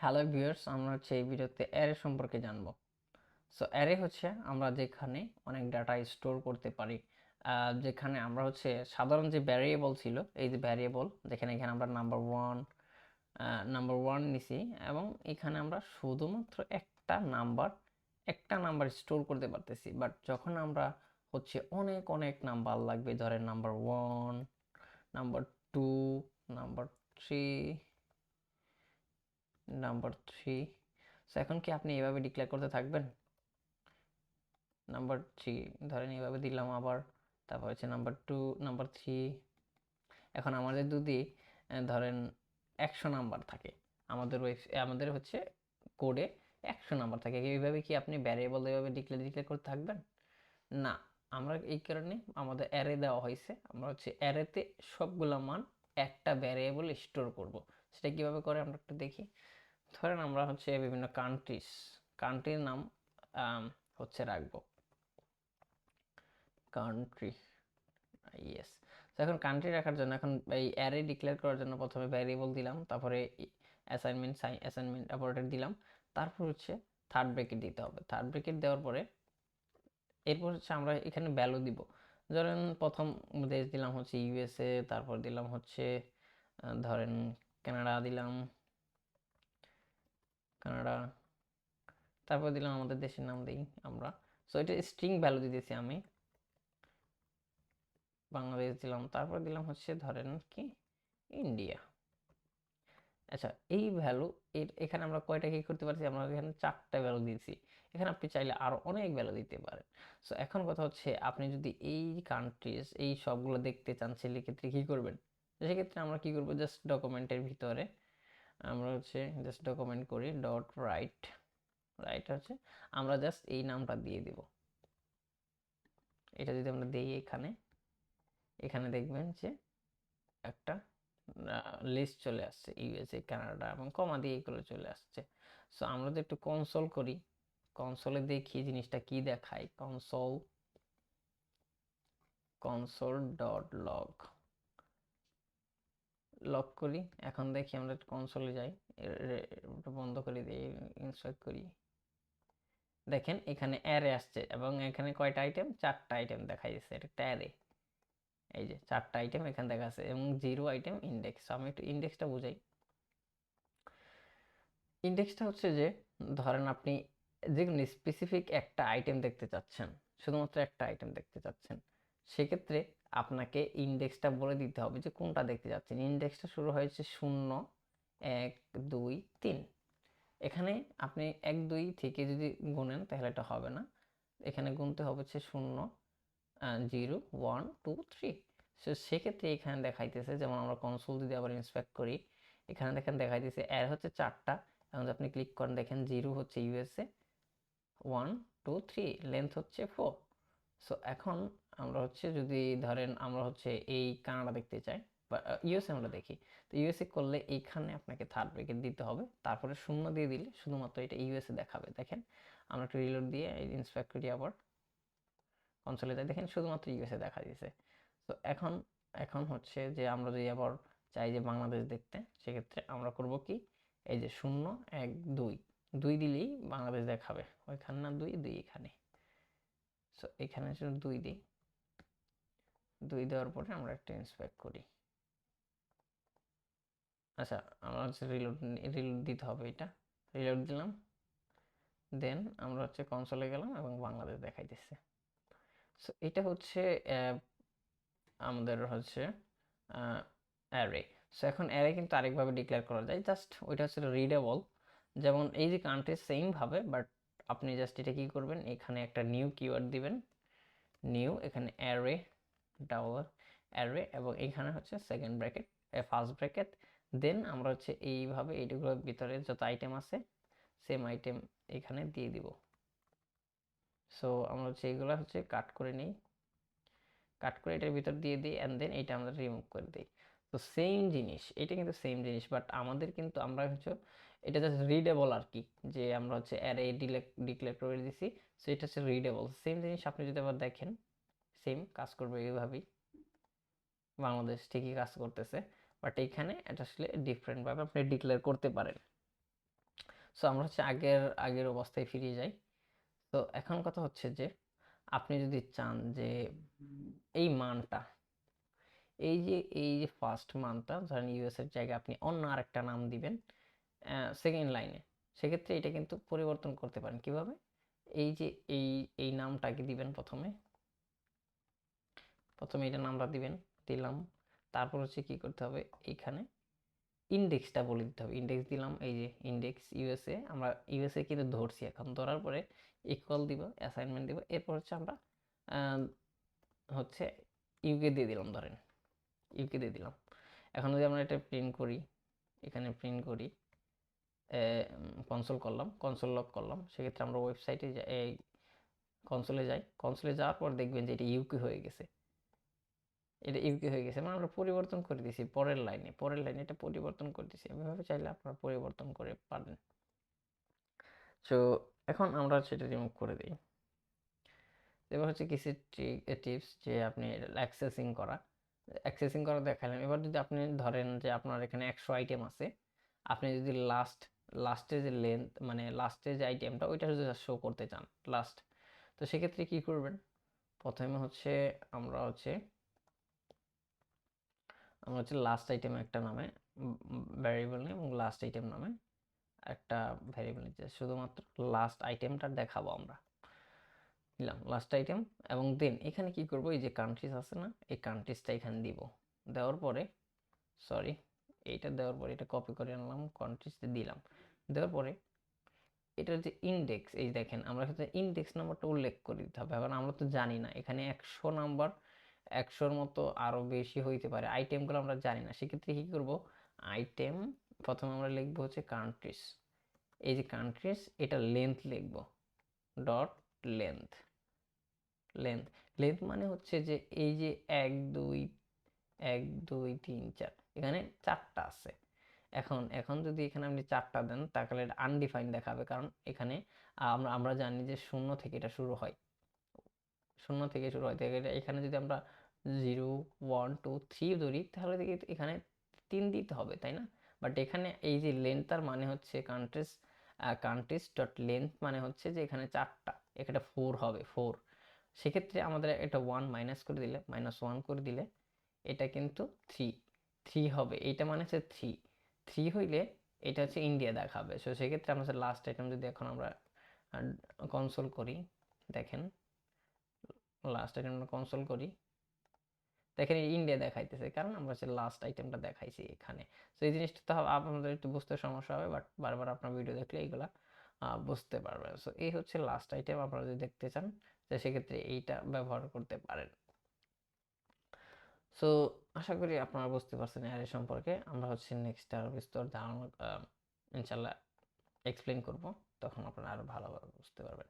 Hello viewers, আমরা এই ভিডিওতে অ্যারে সম্পর্কে জানবো। সো অ্যারে হচ্ছে আমরা যেখানে অনেক ডাটা স্টোর করতে পারি। যেখানে আমরা সাধারণ যে ভ্যারিয়েবল ছিল, এই যে ভ্যারিয়েবল যেখানে এখানে আমরা নাম্বার ওয়ান নিছি এবং এখানে আমরা শুধুমাত্র একটা নাম্বার স্টোর করতে পারতেছি। বাট যখন আমরা অনেক অনেক নাম্বার লাগবে, ধরেন number 1, number 2, number 3, number 3। So এখন কি আপনি এভাবে ডিক্লেয়ার করতে থাকবেন? নাম্বার 3 ধরেন এভাবে দিলাম, আবার তারপর নাম্বার 2, নাম্বার 3। এখন আমাদের যদি ধরেন 100 নাম্বার থাকে, আমাদের কোডে 100 নাম্বার থাকে, এইভাবে কি আপনি ভ্যারিয়েবল এভাবে ডিক্লেয়ার করতে থাকবেন? না। আমরা এই কারণে আমাদের অ্যারে দেওয়া হয়েছে, আমরা অ্যারেতে সবগুলা মান একটা ভ্যারিয়েবল স্টোর করব। সেটা কিভাবে করে আমরা একটু দেখি। ধরেন আমরা বিভিন্ন কান্ট্রির নাম রাখবো, কান্ট্রি। ইয়েস। তো এখন কান্ট্রি রাখার জন্য, এখন এই অ্যারে ডিক্লেয়ার করার জন্য প্রথমে ভ্যারিয়েবল দিলাম, তারপরে অ্যাসাইনমেন্ট অপারেটর দিলাম, তারপর থার্ড ব্র্যাকেট দিতে হবে। থার্ড ব্র্যাকেট দেওয়ার পরে এরপর আমরা এখানে ভ্যালু দিব। ধরেন প্রথম দেশ দিলাম ইউএসএ, তারপর দিলাম ধরেন কানাডা দিলাম, কানাডা। তারপর দিলাম আমাদের দেশের নাম দিই আমরা। সো এটা স্ট্রিং ভ্যালু দিতেছি আমি, বাংলাদেশ দিলাম, তারপর দিলাম ধরেন কি ইন্ডিয়া। আচ্ছা, এই ভ্যালু এখানে আমরা কয়টা কি করতে পারছি? আমরা এখানে 4টা ভ্যালু দিয়েছি। এখানে আপনি চাইলে আরো অনেক ভ্যালু দিতে পারেন। সো এখন কথা আপনি যদি এই কান্ট্রিজ এই সবগুলো দেখতে চান, সেক্ষেত্রে কি করবেন? সেক্ষেত্রে আমরা কি করব, জাস্ট ডকুমেন্টের ভিতরে আমরা জাস্ট ডকুমেন্ট করি ডট রাইট। রাইট আমরা জাস্ট এই নামটা দিয়ে দিব। এটা যদি আমরা দিই এখানে, এখানে দেখবেন যে একটা লিস্ট চলে আসছে, ইউএসএ, কানাডা এবং কমা দিয়ে এগুলো চলে আসছে। সো আমরা যদি একটু কনসোল করি, কনসোলে দেখি জিনিসটা কি দেখায়। কনসোল ডট লগ করি। এখন দেখি আমরা কনসোলে যাই, বন্ধ করে দিই, ইনস্টল করি। দেখেন এখানে অ্যারে আসছে এবং এখানে কয়টা আইটেম? 4টা আইটেম দেখা যাচ্ছে। এটা একটা অ্যারে, এই যে 4টা আইটেম এখানে দেখা আছে এবং 0 আইটেম ইন্ডেক্স। আমি একটু ইন্ডেক্সটা বুঝাই। ইন্ডেক্সটা যে ধরেন আপনি যে কোনো স্পেসিফিক একটা আইটেম দেখতে চাচ্ছেন, শুধুমাত্র একটা আইটেম দেখতে চাচ্ছেন, সেক্ষেত্রে আপনাকে ইন্ডেক্সটা বলে দিতে হবে যে কোনটা দেখতে চাচ্ছেন। ইন্ডেক্সটা শুরু হয়েছে 0, 1, 2, 3। এখানে আপনি 1, 2 থেকে যদি গুনেন তাহলে এটা হবে না, এখানে গুনতে হবে 0, 0, 1, 2, 3। সো সেক্ষেত্রে এখানে দেখাইতেছে, যেমন আমরা কনসোল যদি আবার ইন্সপেক্ট করি, এখানে দেখেন দেখাইতেছে এর 4টা। এখন আপনি ক্লিক করেন, দেখেন 0 ইউএসএ, 1, 2, 3, লেন্থ 4। সো এখন আমরা যদি ধরেন আমরা এই কানাডা দেখতে চাই বা ইউএসএ আমরা দেখি, তো ইউএসএ করলে এইখানে আপনাকে থার্ড ব্র্যাকেট দিতে হবে, তারপরে 0 দিয়ে দিলে শুধুমাত্র এটা ইউএসএ দেখাবে। দেখেন আমরা একটু রিলোড দিয়ে ইন্সপেক্ট করি, আবার কনসোলে যাই, দেখেন শুধুমাত্র ইউএসএ দেখা দিয়েছে। তো এখন এখন যে আমরা যদি আবার চাই যে বাংলাদেশ দেখতে, সেক্ষেত্রে আমরা করব কি, এই যে 0, 1, 2, 2 দিলেই বাংলাদেশ দেখাবে। ওইখানে না, 2, 2 এখানে। সো এখানে 2 দিই, 2 দেওয়ার পরে আমরা একটা ইন্সপেক্ট করি। আচ্ছা, আমরা রিলোড দিতে হবে, এটা রিলোড দিলাম, দেন আমরা কনসোলে গেলাম এবং বাংলাদেশ দেখাইতেছে। সো এটা আমাদের অ্যারে। সো এখন অ্যারে কিন্তু আরেকভাবে ডিক্লেয়ার করা যায়, জাস্ট ওইটা রিডেবল। যেমন এই যে কান্ট্রি সেম ভাবে, বাট আপনি জাস্ট এটা কি করবেন, এখানে একটা নিউ কিওয়ার্ড দিবেন, নিউ, এখানে অ্যারে, ডাবল অ্যারে, এবং এখানে সেকেন্ড ব্র্যাকেট, ফার্স্ট ব্র্যাকেট। দেন আমরা এইভাবে এইগুলোর ভিতরে যত আইটেম আছে সেম আইটেম এখানে দিয়ে দিব। সো আমরা এইগুলো কাট করে নিই, কাট করে এটার ভিতর দিয়ে দিই, অ্যান্ড দেন এটা আমরা রিমুভ করে দিই। তো সেম জিনিস, এটা কিন্তু সেম জিনিস, বাট আমাদের কিন্তু আমরা এটা জাস্ট রিডেবল আর কি, যে আমরা অ্যারে ডিক্লেয়ার করে দিছি। সো এটা রিডেবল। সেম জিনিস আপনি যদি আবার দেখেন, সেম কাজ করবে এইভাবেই, বাংলাদেশ ঠিকই কাজ করতেছে, বাট এইখানে এটা ডিফারেন্টভাবে আপনি ডিক্লেয়ার করতে পারেন। সো আমরা হচ্ছে আগের অবস্থায় ফিরে যাই। তো এখন কথা হচ্ছে যে আপনি যদি চান যে এই মানটা, এই যে ফার্স্ট মানটা ধরেন ইউএস এর জায়গায় আপনি অন্য আরেকটা নাম দিবেন সেকেন্ড লাইনে, সেক্ষেত্রে এটা কিন্তু পরিবর্তন করতে পারেন কিভাবে। এই যে এই নামটাকে দিবেন প্রথমে এটা নামটা দিবেন, দিলাম। তারপর হচ্ছে কি করতে হবে, এইখানে ইন্ডেক্সটা বলে দিতে হবে। ইন্ডেক্স দিলাম, এই যে ইন্ডেক্স ইউএসএ, আমরা ইউএসএ কিন্তু ধরছি, এখন ধরার পরে ইকুয়াল দিব, অ্যাসাইনমেন্ট দিব, এরপর হচ্ছে আমরা হচ্ছে ইউকে দিয়ে দিলাম, ধরেন ইউকে দিয়ে দিলাম। এখন যদি আমরা এটা প্রিন্ট করি, এখানে প্রিন্ট করি, কনসোল করলাম, কনসোল লক করলাম, সেক্ষেত্রে আমরা ওয়েবসাইটে এই কনসোলে যাই। কনসোলে যাওয়ার পর দেখবেন যে এটা ইউকে হয়ে গেছে, এটা ইউকে হয়ে গেছে, মানে আমরা পরিবর্তন করে দিয়েছি পরের লাইনে এটা পরিবর্তন করে দিয়েছি। এভাবে চাইলে আপনারা পরিবর্তন করে পারেন। সো এখন আমরা সেটা রিমুভ করে দিই। এবার হচ্ছে কিছু টিপস যে আপনি অ্যাক্সেসিং করা দেখালাম। এবার যদি আপনি ধরেন যে আপনার এখানে 100 আইটেম আছে, আপনি যদি লাস্টে যে লেন্থ, মানে লাস্টে যে আইটেমটা ওইটা যদি শো করতে চান লাস্ট, তো সেক্ষেত্রে কি করবেন, প্রথমে হচ্ছে আমরা হচ্ছে লাস্ট আইটেম একটা নামে ভ্যারিয়েবল নেই, এবং লাস্ট আইটেম নামে একটা ভ্যারিয়েবল নিচ্ছে, শুধুমাত্র লাস্ট আইটেমটা দেখাবো আমরা। দিলাম লাস্ট আইটেম, এবং দেন এখানে কি করব, এই যে কান্ট্রিজ আছে না, এই কান্ট্রিজটা এখানে দিব। দেওয়ার পরে সরি এইটা দেওয়ার পরে এটা কপি করে আনলাম, কান্ট্রিজতে দিলাম। দেওয়ার পরে এটার যে ইন্ডেক্স, এই দেখেন আমরা হচ্ছে ইন্ডেক্স নাম্বারটা উল্লেখ করে দিতে হবে। কারণ আমরা তো জানি না এখানে 100 নাম্বার, 100-র মতো আরও বেশি হইতে পারে, আইটেমগুলো আমরা জানি না। সেক্ষেত্রে কী করব, আইটেম প্রথমে আমরা লিখবো হচ্ছে কান্ট্রিজ, এই যে কান্ট্রিজ, এটা লেন্থ লিখব, ডট লেন্থ। লেন্থ লেন্থ মানে হচ্ছে যে এই যে 1 2 1 2 3 4, এখানে 4টা আছে। এখন যদি এখানে আপনি 4টা দেন তাহলে এটা আনডিফাইন্ড দেখাবে, কারণ এখানে আমরা জানি যে শূন্য থেকে এটা শুরু হয়, এখানে যদি আমরা 0 1 2 3 ধরি তাহলে দেখি এখানে 3 দিতে হবে, তাই না? বাট এখানে এই যে লেন্থটার মানে হচ্ছে কান্ট্রিজ ডট লেন্থ, মানে হচ্ছে যে এখানে 4টা, এখানে 4 হবে, 4। সেক্ষেত্রে আমাদের এটা 1 মাইনাস করে দিলে, -1 করে দিলে এটা কিন্তু 3 হবে, এইটা মানে হচ্ছে 3 হইলে এটা হচ্ছে ইন্ডিয়া দেখাবে। সো সেক্ষেত্রে আমরা লাস্ট আইটেম যদি এখন আমরা কনসোল করি, দেখেন লাস্ট আইটেমটা কনসোল করি, দেখেন ইন্ডিয়া দেখাইতেছে, কারণ আমরা হচ্ছে লাস্ট আইটেমটা দেখাইছি এখানে। তো এই জিনিসটা তো আপনাদের একটু বুঝতে সমস্যা হবে, বাট বারবার আপনার ভিডিও দেখলে এইগুলা বুঝতে পারবেন। সো এই হচ্ছে লাস্ট আইটেম, আপনারা যদি দেখতে চান তো সেক্ষেত্রে এইটা ব্যবহার করতে পারেন। সো আশা করি আপনারা বুঝতে পারছেন অ্যারে সম্পর্কে। আমরা হচ্ছে নেক্সট আরও বিস্তর ধারণা ইনশাল্লাহ এক্সপ্লেন করব, তখন আপনারা আরও ভালোভাবে বুঝতে পারবেন।